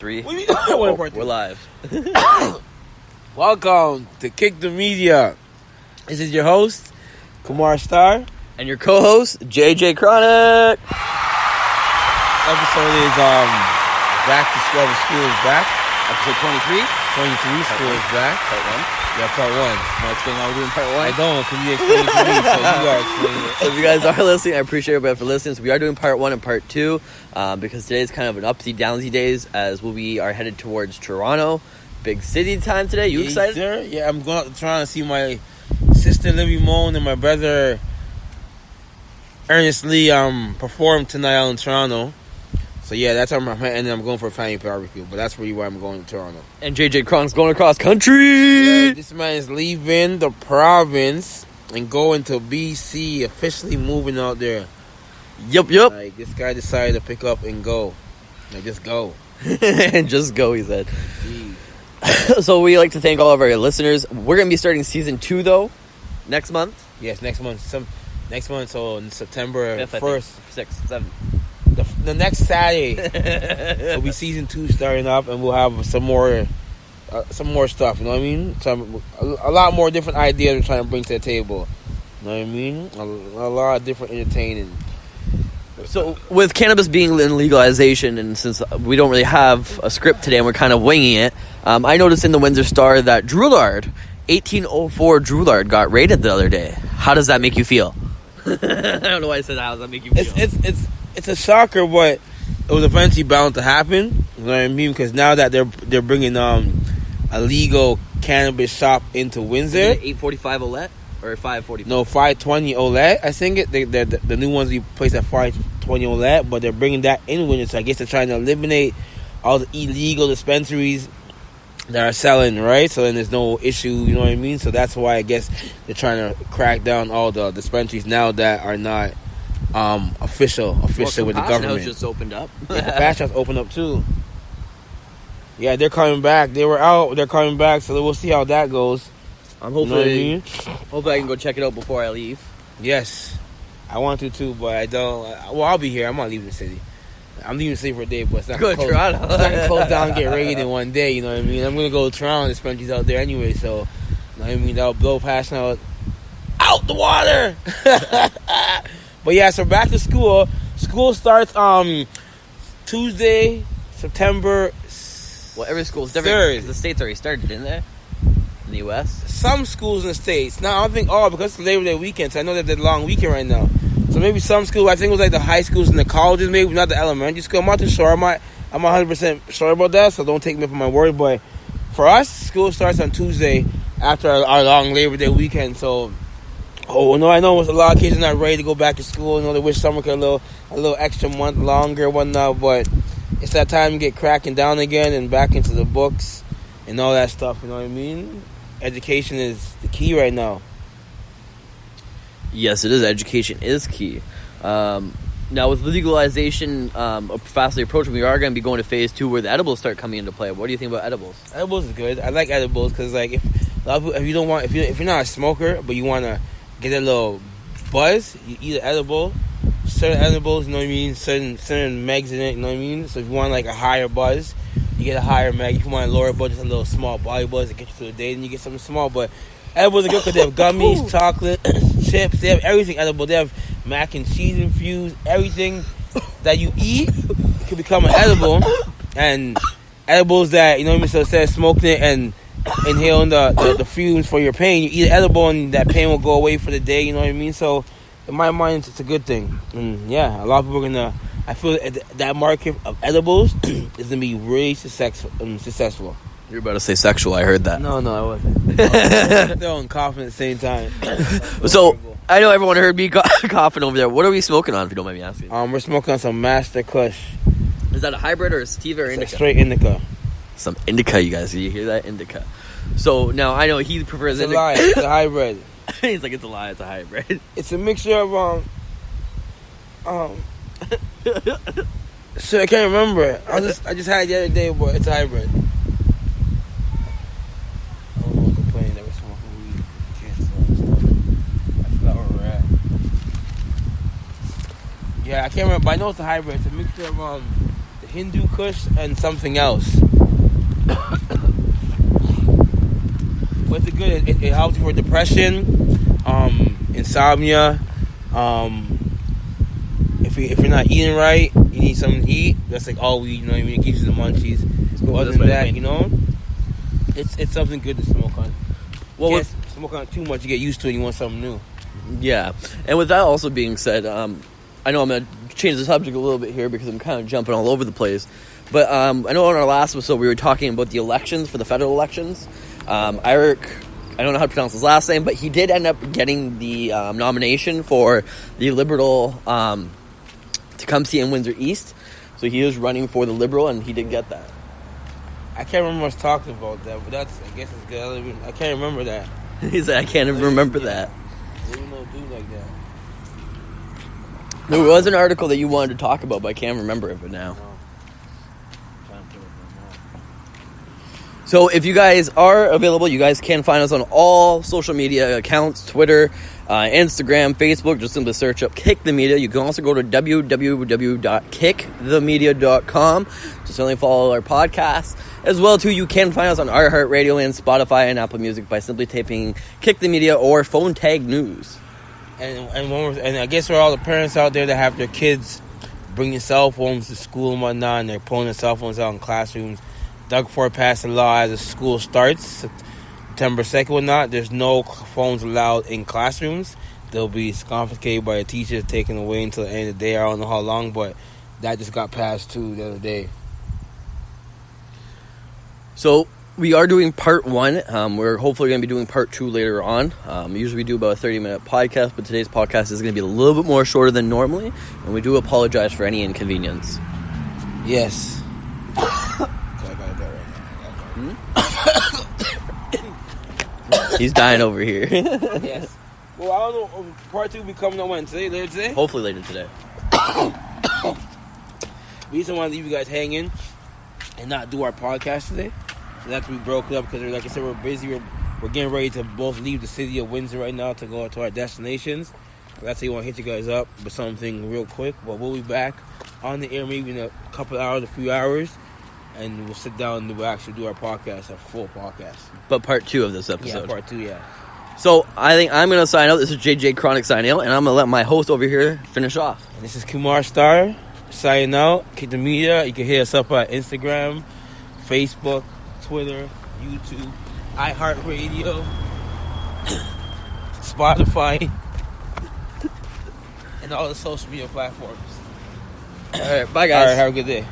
Three. We're live. Welcome to Kick the Media. This is your host, Kumar Star. And your co-host, JJ Chronic. Episode is back to school. School is back. Episode 23. 23. School is back. Part 1. Yeah, part 1. Want to explain how we're doing part 1? I don't, because you explained it to me, so you gotta explain it. So if you guys are listening, I appreciate everybody for listening. So we are doing part 1 and part 2 because today is kind of an upsy downsy days as we are headed towards Toronto. Big city time today. You excited? Sir? Yeah, I'm going out trying to see my sister Libby Moan and my brother Ernest Lee perform tonight out in Toronto. So yeah, that's how I'm heading. I'm going for a family barbecue, but that's really why I'm going to Toronto. And JJ Chronic's going across country. Yeah, this man is leaving the province and going to BC, officially moving out there. Yep. Like, this guy decided to pick up and go. Like, just go. And just go, he said. Jeez. So we like to thank all of our listeners. We're going to be starting season 2, though, next month. Yes, next month. Next month, so on September 5th, 1st. 6th, 7th. The next Saturday will be season 2 starting up, and we'll have some more stuff. You know what I mean? A lot more different ideas we're trying to bring to the table. You know what I mean? A lot of different entertaining. So with cannabis being in legalization, and since we don't really have a script today and we're kind of winging it, I noticed in the Windsor Star that Droulard, 1804 Droulard, got raided the other day. How does that make you feel? I don't know why I said that. How does that make you feel? It's a shocker, but it was eventually bound to happen. You know what I mean? Because now that they're bringing a legal cannabis shop into Windsor, 845 Olette or 545? No, 520 Olette. I think the new ones we placed at 520 Olette, but they're bringing that in Windsor. So I guess they're trying to eliminate all the illegal dispensaries that are selling, right? So then there's no issue. You know what I mean? So that's why I guess they're trying to crack down all the dispensaries now that are not official with the government. House just opened up. Yeah, Compassion House opened up too. Yeah, they're coming back. They were out. They're coming back. So we'll see how that goes. I'm hopefully, you know what I mean? Hopefully I can go check it out before I leave. Yes, I want to too, but I don't. Well, I'll be here. I'm not leaving the city. I'm leaving the city for a day, but it's not Go going to Toronto. It's not going to close down and get raided in one day. You know what I mean? I'm going to go to Toronto. The dispensaries out there anyway, so you know what I mean. That'll blow Passion out the water. But yeah, so back to school. School starts Tuesday, September. Well, every school's different. 3rd. The states already started, didn't they? In the U.S. Some schools in the States. Now, I don't think all because it's Labor Day weekend. So I know that they're long weekend right now. So maybe some schools. I think it was like the high schools and the colleges, maybe not the elementary school. I'm not too sure. I'm 100% sure about that. So don't take me for my word. But for us, school starts on Tuesday after our long Labor Day weekend. So. Oh no! I know a lot of kids are not ready to go back to school. You know, they wish summer could a little extra month longer, whatnot. But it's that time to get cracking down again and back into the books and all that stuff. You know what I mean? Education is the key right now. Yes, it is. Education is key. Now, with legalization fastly approaching, we are going to be going to phase 2 where the edibles start coming into play. What do you think about edibles? Edibles is good. I like edibles because, like, if you're not a smoker but you want to get a little buzz, you eat an edible. Certain edibles, you know what I mean? Certain megs in it, you know what I mean? So if you want like a higher buzz, you get a higher meg. If you want a lower buzz, just a little small body buzz to get you through the day, then you get something small. But edibles are good because they have gummies, chocolate, chips. They have everything edible. They have mac and cheese infused. Everything that you eat can become an edible. And edibles that, you know what I mean? So instead of smoking it and inhaling the fumes for your pain, you eat an edible and that pain will go away for the day, you know what I mean? So in my mind, it's a good thing. And yeah, a lot of people are gonna, I feel that market of edibles is gonna be really successful. You're about to say sexual, I heard that. No, I wasn't. I was still coughing at the same time. So I know everyone heard me coughing over there. What are we smoking on, if you don't mind me asking? We're smoking on some Master Kush. Is that a hybrid or a sativa or indica? Straight indica. Some indica, you guys. You hear that? Indica. So now I know he prefers it's indica. It's a hybrid. He's like, it's a lie. It's a hybrid. It's a mixture of So I can't remember. I just had it the other day, but it's a hybrid. I don't want to complain. Never smoking weed. Kids and stuff. I forgot where we're at. Yeah, I can't remember. But I know it's a hybrid. It's a mixture of the Hindu Kush and something else. What's it good? It helps you for depression, insomnia. If you're not eating right, you need something to eat. That's like all weed, you know what I mean? It keeps you the munchies. Other than that, you know, it's something good to smoke on. Well, you can't smoke on it too much, you get used to it. You want something new. Yeah, and with that also being said, I know I'm going to change the subject a little bit here because I'm kind of jumping all over the place. But I know on our last episode we were talking about the elections for the federal elections. Eric, I don't know how to pronounce his last name, but he did end up getting the nomination for the Liberal Tecumseh and Windsor East. So he is running for the Liberal, and he did get that. I can't remember us talking about that, but I guess it's good. I can't remember that. He said, I can't even remember that. There was no dude like that. There was an article that you wanted to talk about, but I can't remember it now. So if you guys are available, you guys can find us on all social media accounts, Twitter, Instagram, Facebook. Just simply search up Kick the Media. You can also go to www.kickthemedia.com to certainly follow our podcast. As well, too, you can find us on iHeartRadio and Spotify and Apple Music by simply typing Kick the Media or Phone Tag News. And I guess for all the parents out there that have their kids bringing cell phones to school and whatnot, and they're pulling their cell phones out in classrooms, Doug Ford passed a law as the school starts September 2nd or not. There's no phones allowed in classrooms. They'll be confiscated by the teachers, taken away until the end of the day. I don't know how long, but that just got passed too the other day. So we are doing part 1. We're hopefully going to be doing part 2 later on. Usually we do about a 30-minute podcast, but today's podcast is going to be a little bit more shorter than normally, and we do apologize for any inconvenience. Yes. He's dying over here. Yes. Well, I don't know. Part 2 will be coming on when? Later today? Hopefully later today. We just want to leave you guys hanging and not do our podcast today. So that's we broke it up because, like I said, we're busy. We're getting ready to both leave the city of Windsor right now to go to our destinations. That's why we want to hit you guys up with something real quick. But we'll be back on the air maybe in a couple hours, a few hours. And we'll sit down and we'll actually do our podcast, our full podcast. But part 2 of this episode. Yeah, part 2, yeah. So I think I'm going to sign out. This is JJ Chronic signing out, and I'm going to let my host over here finish off. And this is Kumar Star signing out. Kick the Media. You can hit us up at Instagram, Facebook, Twitter, YouTube, iHeartRadio, Spotify, and all the social media platforms. All right, bye guys. All right, have a good day.